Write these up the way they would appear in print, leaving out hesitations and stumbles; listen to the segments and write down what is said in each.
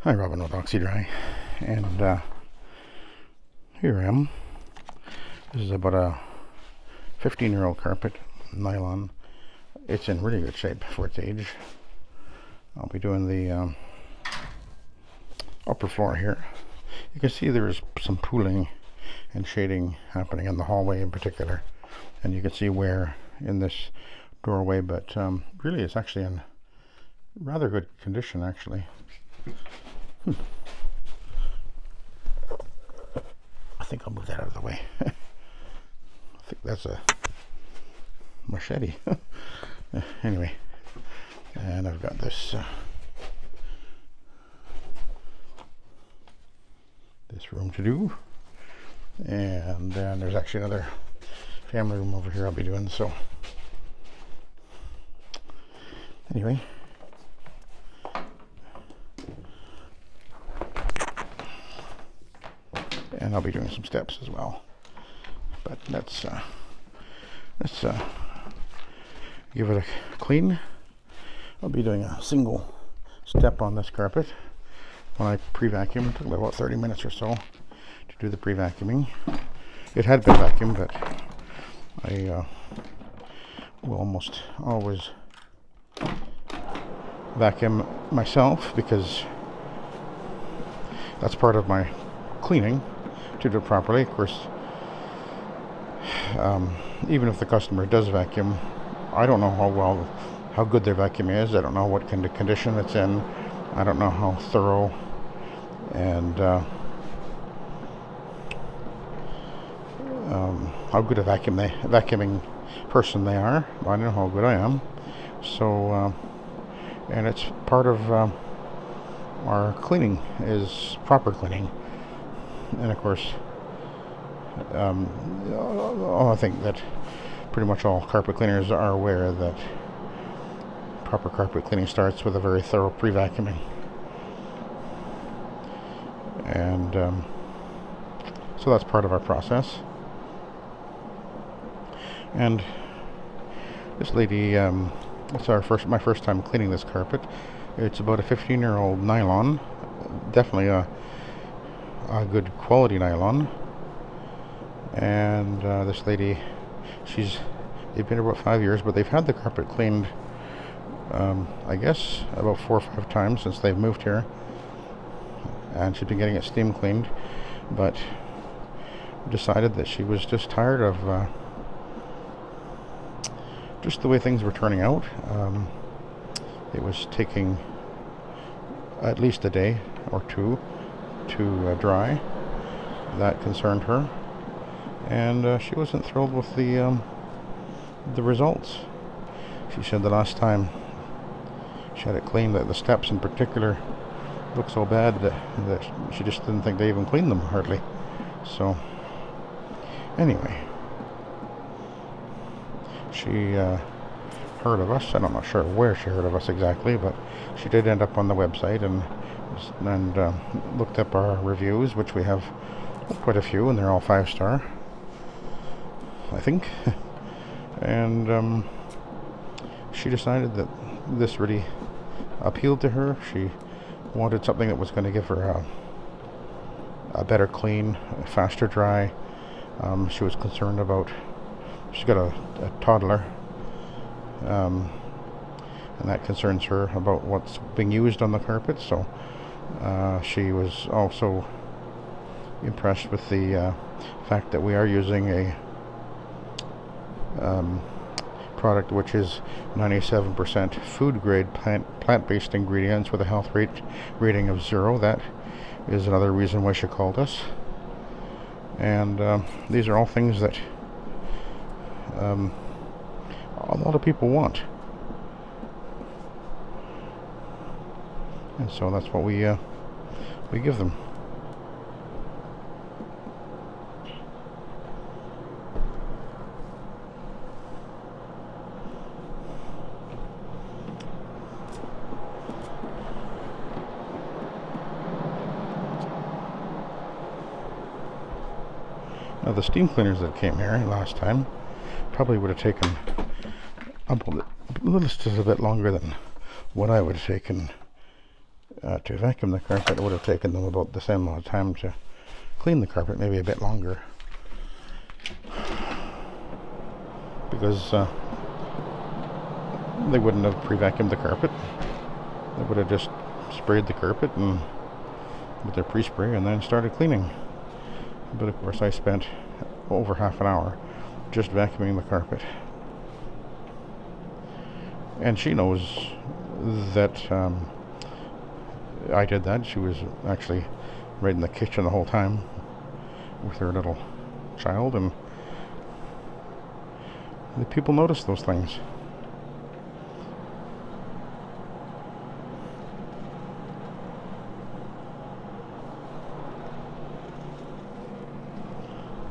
Hi, Robin with Oxy-Dry, and here I am. This is about a 15-year-old carpet, nylon. It's in really good shape for its age. I'll be doing the upper floor here. You can see there's some pooling and shading happening in the hallway in particular, and you can see where in this doorway, but really it's actually in rather good condition actually. I think I'll move that out of the way. I think that's a machete. Anyway, and I've got this this room to do, and then there's actually another family room over here I'll be doing. So anyway, and I'll be doing some steps as well, but let's give it a clean. I'll be doing a single step on this carpet when I pre-vacuum. It took about 30 minutes or so to do the pre-vacuuming. It had been vacuumed, but I will almost always vacuum myself because that's part of my cleaning to do it properly. Of course, even if the customer does vacuum, I don't know how good their vacuum is. I don't know what kind of condition it's in. I don't know how thorough and how good a vacuuming person they are. I don't know how good I am. So and it's part of our cleaning is proper cleaning. And of course, I think that pretty much all carpet cleaners are aware that proper carpet cleaning starts with a very thorough pre-vacuuming. And so that's part of our process. And this lady, it's my first time cleaning this carpet. It's about a 15-year-old nylon, definitely a good quality nylon. And this lady, they've been here about 5 years, but they've had the carpet cleaned I guess about 4 or 5 times since they've moved here, and she's been getting it steam cleaned, but decided that she was just tired of just the way things were turning out. It was taking at least a day or two to dry. That concerned her, and she wasn't thrilled with the results. She said the last time she had it cleaned, that the steps in particular looked so bad that she just didn't think they even cleaned them hardly. So anyway, she heard of us, and I'm not sure where she heard of us exactly, but she did end up on the website and looked up our reviews, which we have quite a few, and they're all 5-star, I think. And she decided that this really appealed to her. She wanted something that was going to give her a better clean, a faster dry. She was concerned about, she's got a toddler, and that concerns her about what's being used on the carpet. So she was also impressed with the fact that we are using a product which is 97% food grade plant-based ingredients with a health rating of 0. That is another reason why she called us. And these are all things that a lot of people want, and so that's what we give them. Now the steam cleaners that came here last time probably would have taken just a bit longer than what I would have taken To vacuum the carpet, it would have taken them about the same amount of time to clean the carpet, maybe a bit longer. Because they wouldn't have pre-vacuumed the carpet. They would have just sprayed the carpet and with their pre-spray and then started cleaning. But of course I spent over half an hour just vacuuming the carpet. And she knows that I did that. She was actually right in the kitchen the whole time with her little child, and the people notice those things.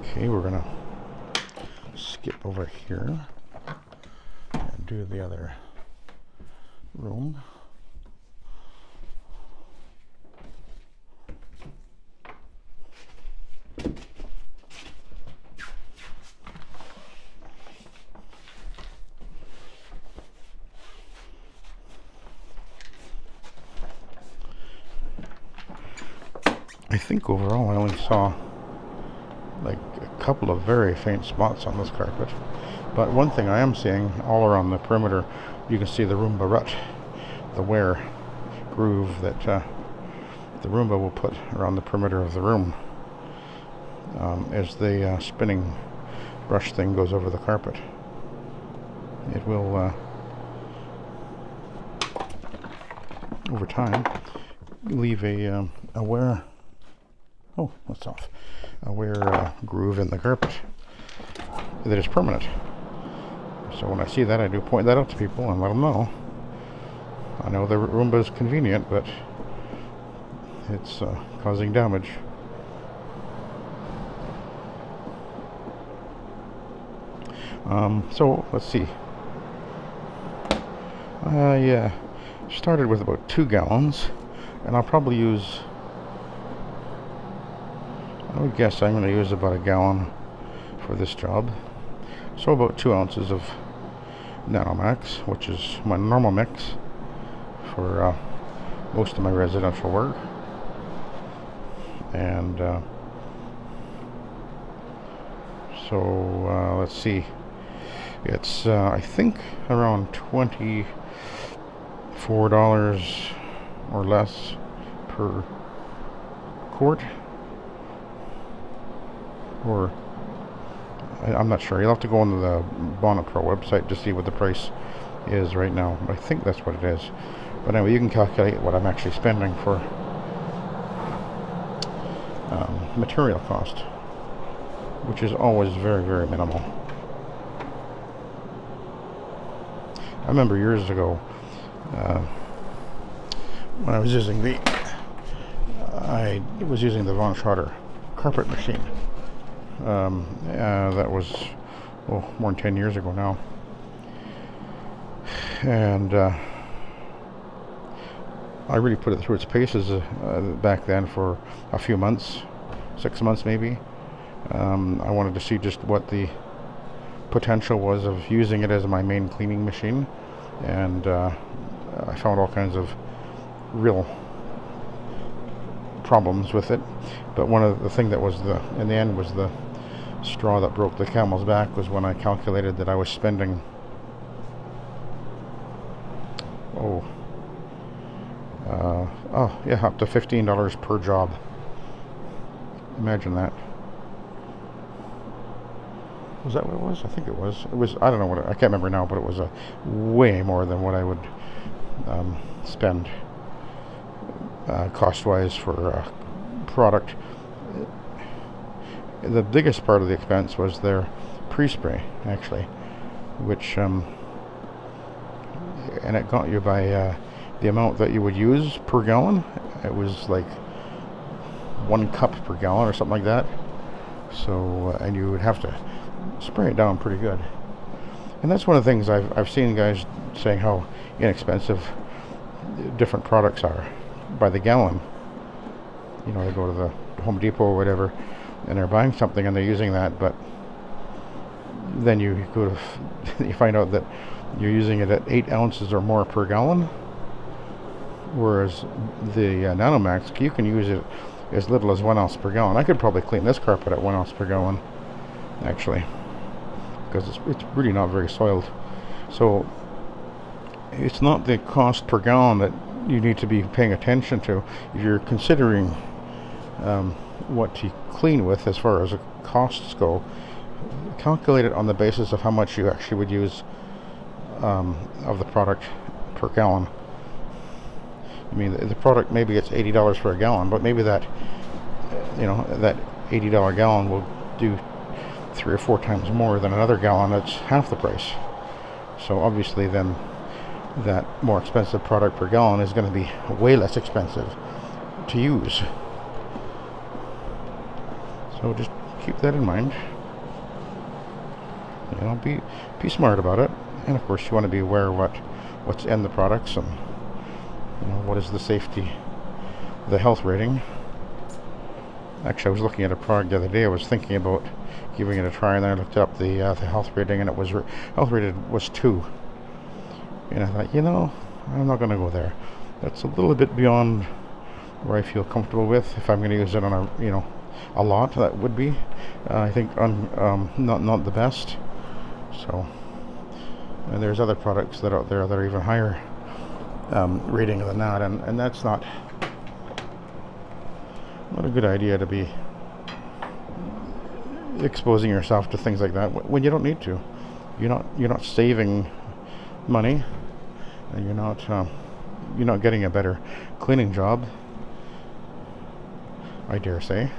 Okay, we're gonna skip over here and do the other room. I think overall I only saw like a couple of very faint spots on this carpet, but one thing I am seeing all around the perimeter, you can see the Roomba rut, the wear groove that the Roomba will put around the perimeter of the room as the spinning brush thing goes over the carpet. It will over time leave a wear. Oh, that's off. A wear groove in the carpet that is permanent. So when I see that, I do point that out to people and let them know. I know the Roomba is convenient, but it's causing damage. So let's see. I started with about 2 gallons, and I'll probably use, I would guess I'm going to use about 1 gallon for this job. So about 2 ounces of Nanomax, which is my normal mix for most of my residential work. And so let's see. It's I think around $24 or less per quart. Or I'm not sure. You'll have to go on the Bonnet Pro website to see what the price is right now. I think that's what it is. But anyway, you can calculate what I'm actually spending for material cost, which is always very, very minimal. I remember years ago when I was using the Von Schroeder carpet machine. That was more than 10 years ago now, and I really put it through its paces back then for a few months, 6 months maybe. I wanted to see just what the potential was of using it as my main cleaning machine, and I found all kinds of real problems with it. But one of the thing that was in the end was the straw that broke the camel's back was when I calculated that I was spending up to $15 per job. Imagine that. Was that what it was? I think it was. It was. I don't know what. I can't remember now, but it was way more than what I would spend cost-wise for product. The biggest part of the expense was their pre-spray, actually, which and it got you by the amount that you would use per gallon. It was like 1 cup per gallon or something like that. So and you would have to spray it down pretty good. And that's one of the things I've seen guys saying how inexpensive different products are by the gallon. You know, they go to the Home Depot or whatever, and they're buying something and they're using that, but then you find out that you're using it at 8 ounces or more per gallon. whereas the Nanomax, you can use it as little as 1 ounce per gallon. I could probably clean this carpet at 1 ounce per gallon, actually, because it's really not very soiled. So it's not the cost per gallon that you need to be paying attention to. If you're considering what to clean with as far as the costs go, calculate it on the basis of how much you actually would use of the product per gallon. I mean, the product, maybe it's $80 for a gallon, but maybe that, that $80 gallon will do 3 or 4 times more than another gallon that's half the price. So obviously then that more expensive product per gallon is going to be way less expensive to use. So just keep that in mind. Be smart about it, and of course you want to be aware of what's in the products, and what is the safety, the health rating. Actually, I was looking at a product the other day. I was thinking about giving it a try, and then I looked up the health rating, and it was health rated was 2. And I thought, I'm not going to go there. That's a little bit beyond where I feel comfortable with. If I'm going to use it on a lot, that would be, I think, not the best. So, and there's other products that are out there that are even higher rating than that, and that's not a good idea to be exposing yourself to things like that when you don't need to. You're not saving money, and you're not getting a better cleaning job, I dare say.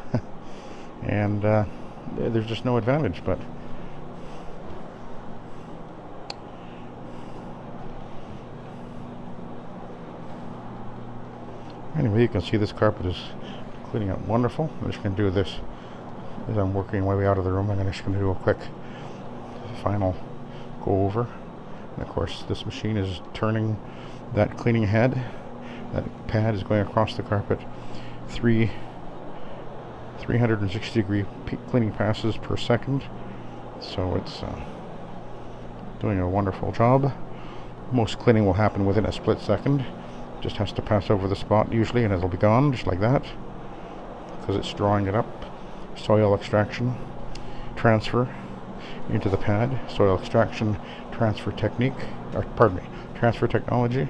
And there's just no advantage. But anyway, you can see this carpet is cleaning up wonderful. I'm just going to do this as I'm working my way out of the room. I'm just going to do a quick final go over. And of course, this machine is turning that cleaning head. That pad is going across the carpet 360-degree cleaning passes per second. So it's doing a wonderful job. Most cleaning will happen within a split second. Just has to pass over the spot usually, and it'll be gone just like that, because it's drawing it up. Soil extraction, transfer into the pad. Soil extraction, transfer technique, transfer technology.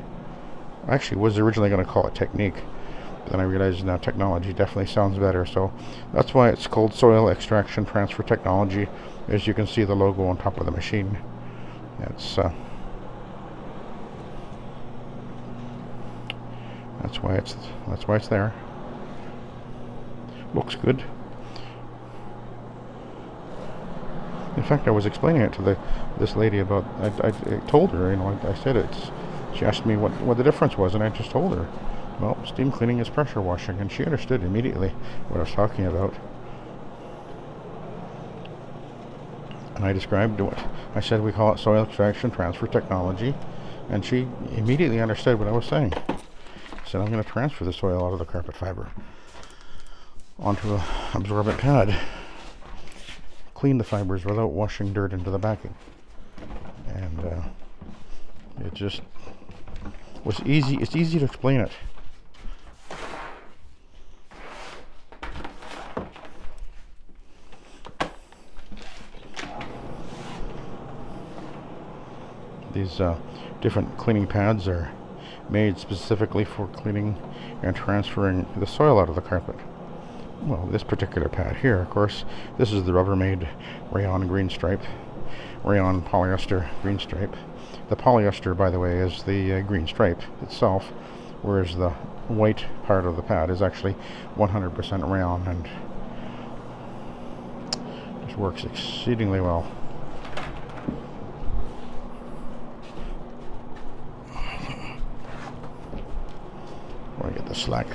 I actually was originally going to call it technique, but then I realized now technology definitely sounds better. So that's why it's called soil extraction transfer technology. As you can see, the logo on top of the machine. That's why it's there. Looks good. In fact, I was explaining it to this lady about. I told her, I said it's. She asked me what the difference was, and I just told her, well, steam cleaning is pressure washing, and she understood immediately what I was talking about. And I described what I said. We call it soil extraction transfer technology, and she immediately understood what I was saying. I said, I'm going to transfer the soil out of the carpet fiber onto an absorbent pad. Clean the fibers without washing dirt into the backing. And it just was easy. It's easy to explain it. These different cleaning pads are made specifically for cleaning and transferring the soil out of the carpet. Well, this particular pad here, of course, this is the Rubbermaid rayon green stripe, rayon polyester green stripe. The polyester, by the way, is the green stripe itself, whereas the white part of the pad is actually 100% rayon, and just works exceedingly well. I get the slack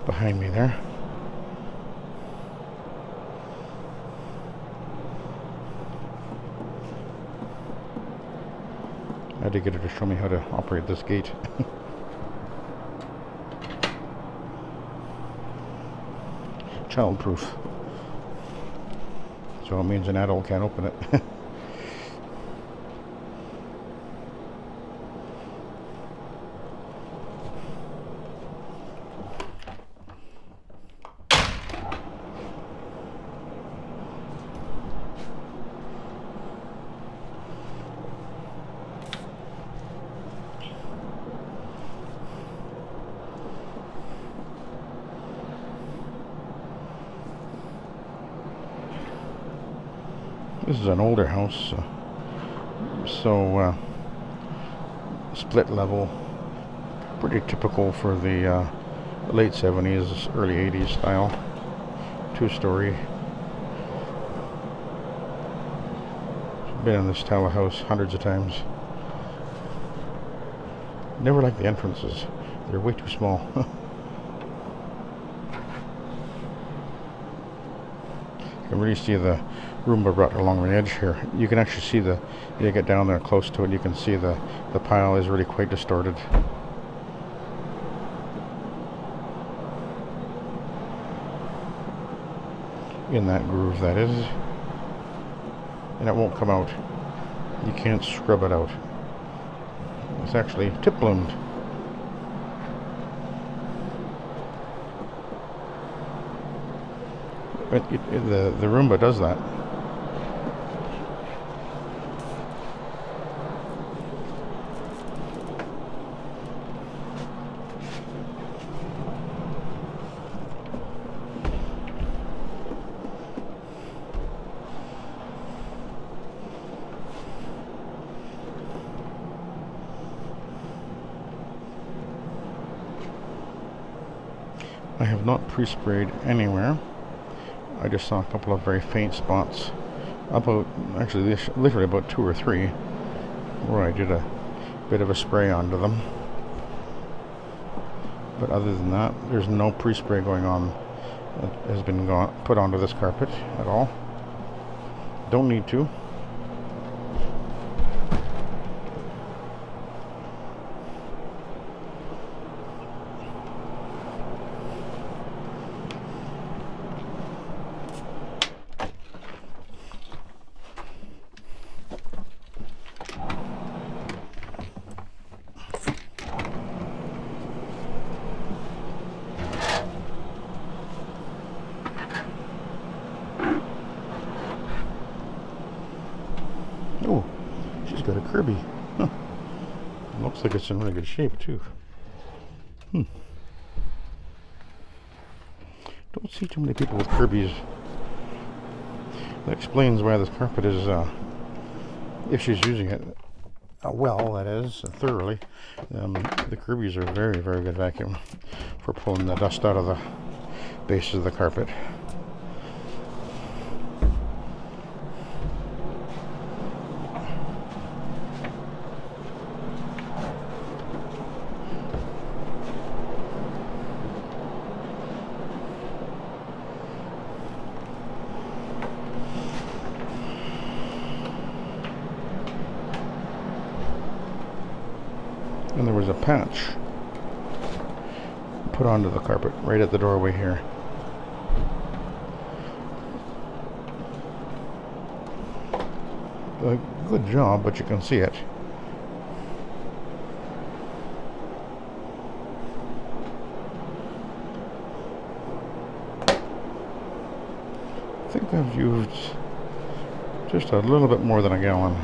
behind me there. I had to get her to show me how to operate this gate. Child-proof. So it means an adult can't open it. This is an older house, so split level, pretty typical for the late 70s, early 80s style, 2-story. Been in this style of house hundreds of times. Never liked the entrances. They're way too small. You can really see the Roomba rut along the edge here. You can actually see you get down there close to it, you can see the pile is really quite distorted. In that groove, that is. And it won't come out. You can't scrub it out. It's actually tip bloomed. The Roomba does that. I have not pre-sprayed anywhere. I just saw a couple of very faint spots, actually literally about 2 or 3, where I did a bit of a spray onto them. But other than that, there's no pre-spray going on that has been put onto this carpet at all. Don't need to. Oh, she's got a Kirby. Huh. Looks like it's in really good shape too. Don't see too many people with Kirby's. That explains why this carpet is, if she's using it well, that is, thoroughly, the Kirby's are a very, very good vacuum for pulling the dust out of the base of the carpet. And there was a patch put onto the carpet right at the doorway here. A good job, but you can see it. I think I've used just a little bit more than a gallon.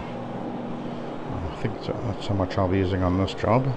I think that's how much I'll be using on this job.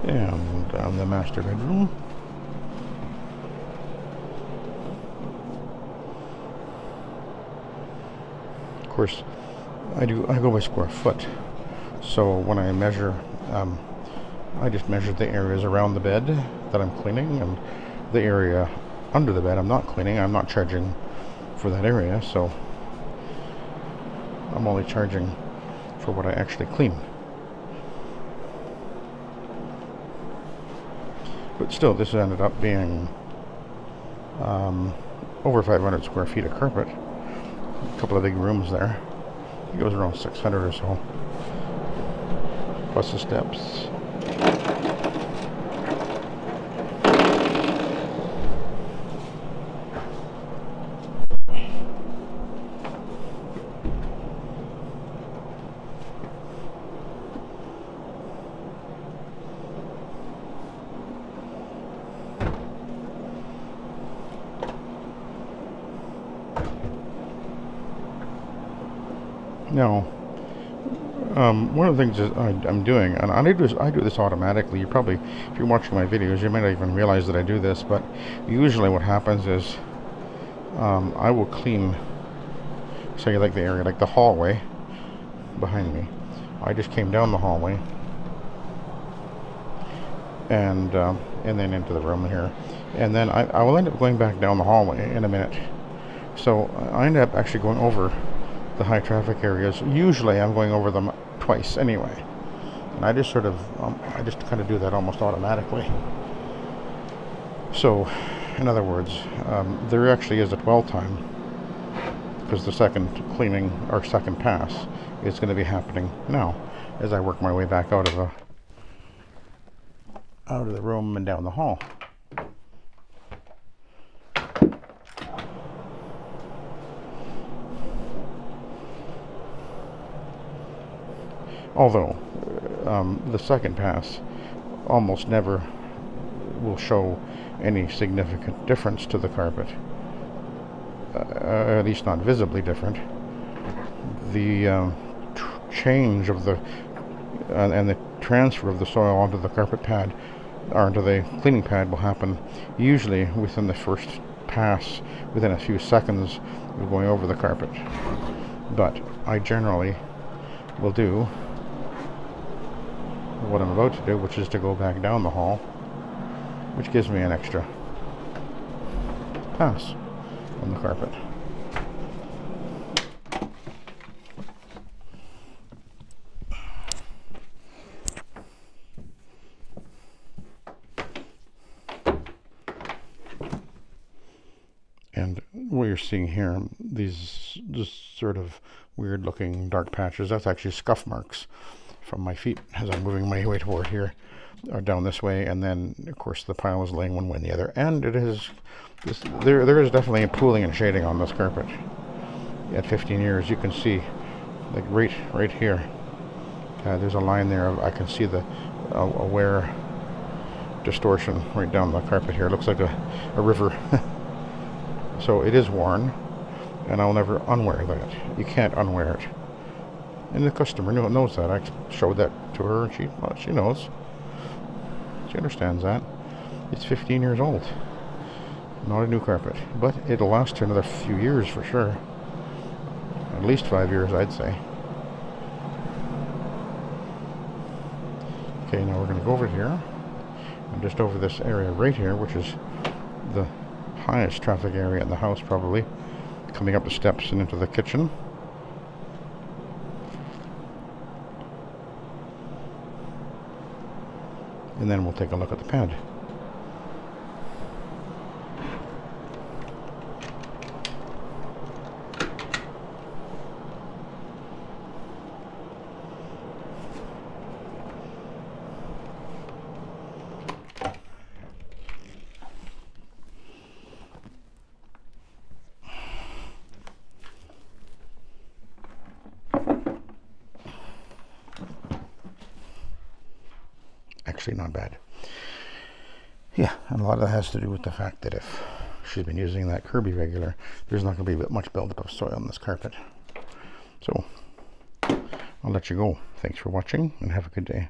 And the master bedroom. Of course, I go by square foot. So when I measure, I just measure the areas around the bed that I'm cleaning, and the area under the bed I'm not cleaning. I'm not charging for that area, so I'm only charging for what I actually clean. But still, this ended up being over 500 square feet of carpet. A couple of big rooms there. I think it was around 600 or so. Plus the steps. Now, one of the things that I'm doing, and I do this automatically. You probably, if you're watching my videos, you may not even realize that I do this, but usually what happens is I will clean, say, like the area, like the hallway behind me. I just came down the hallway and then into the room here, and then I will end up going back down the hallway in a minute. So I end up actually going over the high traffic areas. Usually I'm going over them twice anyway, and I just sort of I just kind of do that almost automatically. So in other words, there actually is a dwell time, because the second cleaning or second pass is going to be happening now as I work my way back out of the room and down the hall. Although the second pass almost never will show any significant difference to the carpet, at least not visibly different. The change of the and the transfer of the soil onto the carpet pad or onto the cleaning pad will happen usually within the first pass, within a few seconds of going over the carpet. But I generally will do what I'm about to do, which is to go back down the hall, which gives me an extra pass on the carpet. And what you're seeing here, these just sort of weird looking dark patches, that's actually scuff marks from my feet as I'm moving my way toward here, or down this way, and then of course the pile is laying one way and the other, and it is there is definitely a pooling and shading on this carpet. At 15 years, you can see, like right here, there's a line there. I can see the wear distortion right down the carpet here. It looks like a river. So it is worn, and I'll never unwear that. You can't unwear it. And the customer knows that. I showed that to her, and she knows. She understands that. It's 15 years old. Not a new carpet. But it'll last another few years for sure. At least 5 years, I'd say. Okay, now we're going to go over here. And just over this area right here, which is the highest traffic area in the house probably. Coming up the steps and into the kitchen. And then we'll take a look at the pad. Actually not bad. Yeah, and a lot of that has to do with the fact that if she's been using that Kirby regular, there's not going to be much buildup of soil on this carpet. So I'll let you go. Thanks for watching and have a good day.